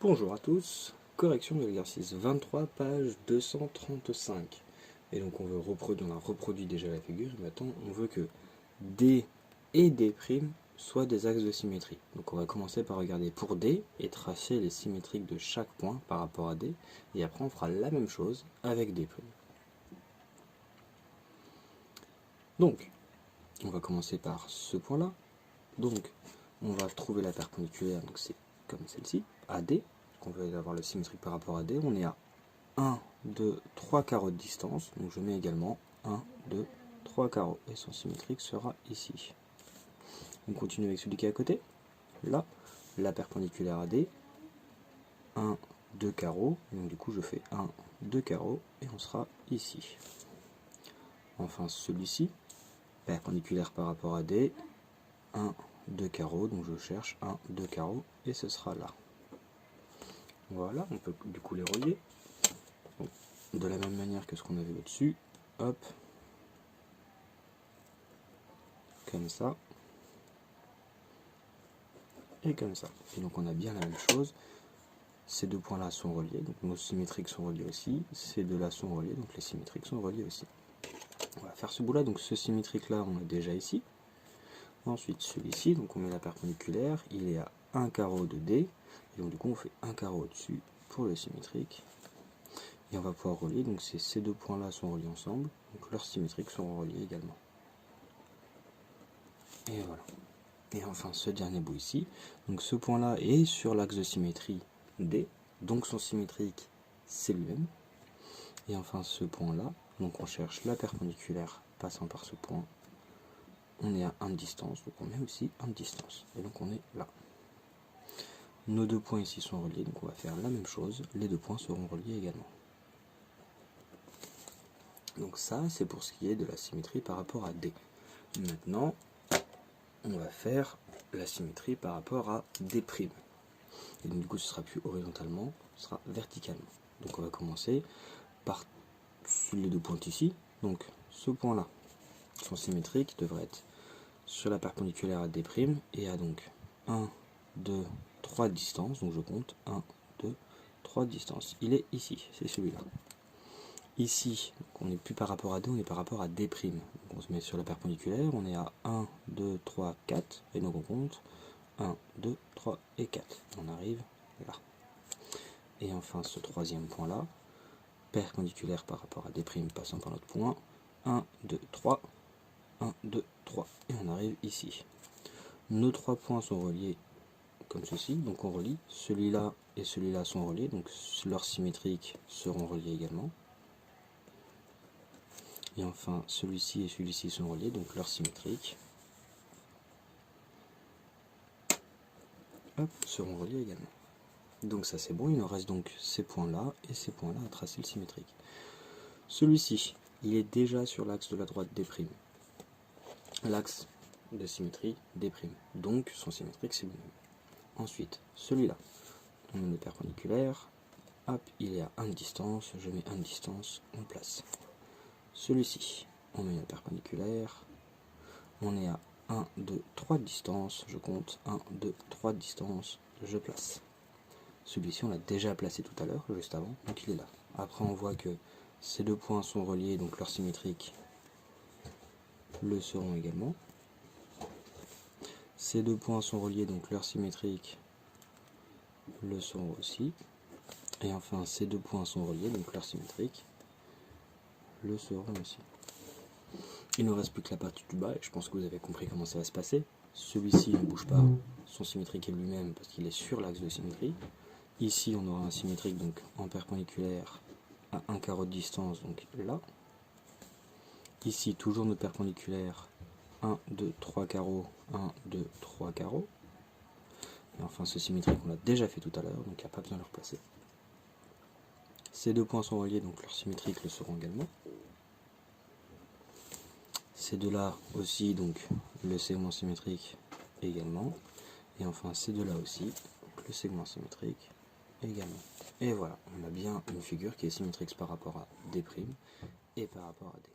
Bonjour à tous, correction de l'exercice 23, page 235. Et donc on veut reproduire, on a reproduit déjà la figure, et maintenant on veut que D et D' soient des axes de symétrie. Donc on va commencer par regarder pour D et tracer les symétriques de chaque point par rapport à D, et après on fera la même chose avec D'. Donc, on va commencer par ce point-là. Donc, on va trouver la perpendiculaire, donc c'est comme celle-ci, AD. On veut avoir le symétrique par rapport à D. On est à 1, 2, 3 carreaux de distance. Donc je mets également 1, 2, 3 carreaux. Et son symétrique sera ici. On continue avec celui qui est à côté. Là, la perpendiculaire AD. 1, 2 carreaux. Donc du coup, je fais 1, 2 carreaux. Et on sera ici. Enfin, celui-ci, perpendiculaire par rapport à D. 1, 2 carreaux. Donc je cherche 1, 2 carreaux. Et ce sera là. Voilà, on peut du coup les relier. Donc, de la même manière que ce qu'on avait au-dessus. Hop. Comme ça. Et comme ça. Et donc on a bien la même chose. Ces deux points-là sont reliés. Donc nos symétriques sont reliés aussi. Ces deux-là sont reliés. Donc les symétriques sont reliés aussi. On va faire ce bout-là. Donc ce symétrique-là, on l'a déjà ici. Ensuite, celui-ci, donc on met la perpendiculaire. Il est à 1 carreau de D. Et donc du coup, on fait 1 carreau au-dessus pour le symétrique. Et on va pouvoir relier, donc ces deux points-là sont reliés ensemble, donc leurs symétriques seront reliés également. Et voilà. Et enfin ce dernier bout ici, donc ce point-là est sur l'axe de symétrie D, donc son symétrique c'est lui-même. Et enfin ce point-là, donc on cherche la perpendiculaire passant par ce point. On est à 1 de distance, donc on met aussi 1 de distance. Et donc on est là. Nos deux points ici sont reliés, donc on va faire la même chose, les deux points seront reliés également. Donc ça, c'est pour ce qui est de la symétrie par rapport à D. Maintenant, on va faire la symétrie par rapport à D'. Et donc du coup, ce sera plus horizontalement, ce sera verticalement. Donc on va commencer par les deux points ici. Donc ce point-là, son symétrique devrait être sur la perpendiculaire à D' et à donc 1, 2, 3 distances. Donc je compte 1, 2, 3 distances. Il est ici, c'est celui-là. Ici, donc on n'est plus par rapport à D, on est par rapport à D'. Donc on se met sur la perpendiculaire, on est à 1, 2, 3, 4, et donc on compte 1, 2, 3 et 4. On arrive là. Et enfin ce troisième point-là, perpendiculaire par rapport à D' passant par notre point, 1, 2, 3, 1, 2, 3, et on arrive ici. Nos trois points sont reliés comme ceci, donc on relie, celui-là et celui-là sont reliés, donc leurs symétriques seront reliés également. Et enfin, celui-ci et celui-ci sont reliés, donc leurs symétriques seront reliés également. Donc ça c'est bon, il nous reste donc ces points-là et ces points-là à tracer le symétrique. Celui-ci, il est déjà sur l'axe de la droite D'. L'axe de symétrie D'. Donc son symétrique c'est lui-même. Ensuite, celui-là, on met le perpendiculaire, hop, il est à 1 de distance, je mets 1 de distance, on place. Celui-ci, on met la perpendiculaire, on est à 1, 2, 3 de distance, je compte, 1, 2, 3 de distance, je place. Celui-ci, on l'a déjà placé tout à l'heure, juste avant, donc il est là. Après, on voit que ces deux points sont reliés, donc leurs symétriques le seront également. Ces deux points sont reliés, donc leurs symétriques le seront aussi. Et enfin, ces deux points sont reliés, donc leurs symétriques le seront aussi. Il ne reste plus que la partie du bas, et je pense que vous avez compris comment ça va se passer. Celui-ci ne bouge pas, son symétrique est lui-même parce qu'il est sur l'axe de symétrie. Ici, on aura un symétrique donc en perpendiculaire à 1 carreau de distance, donc là. Ici, toujours notre perpendiculaire, 1, 2, 3 carreaux, 1, 2, 3 carreaux. Et enfin, ce symétrique, on l'a déjà fait tout à l'heure, donc il n'y a pas besoin de le replacer. Ces deux points sont reliés, donc leurs symétriques le seront également. Ces deux-là aussi, donc le segment symétrique également. Et enfin, ces deux-là aussi, donc le segment symétrique également. Et voilà, on a bien une figure qui est symétrique par rapport à D' et par rapport à D.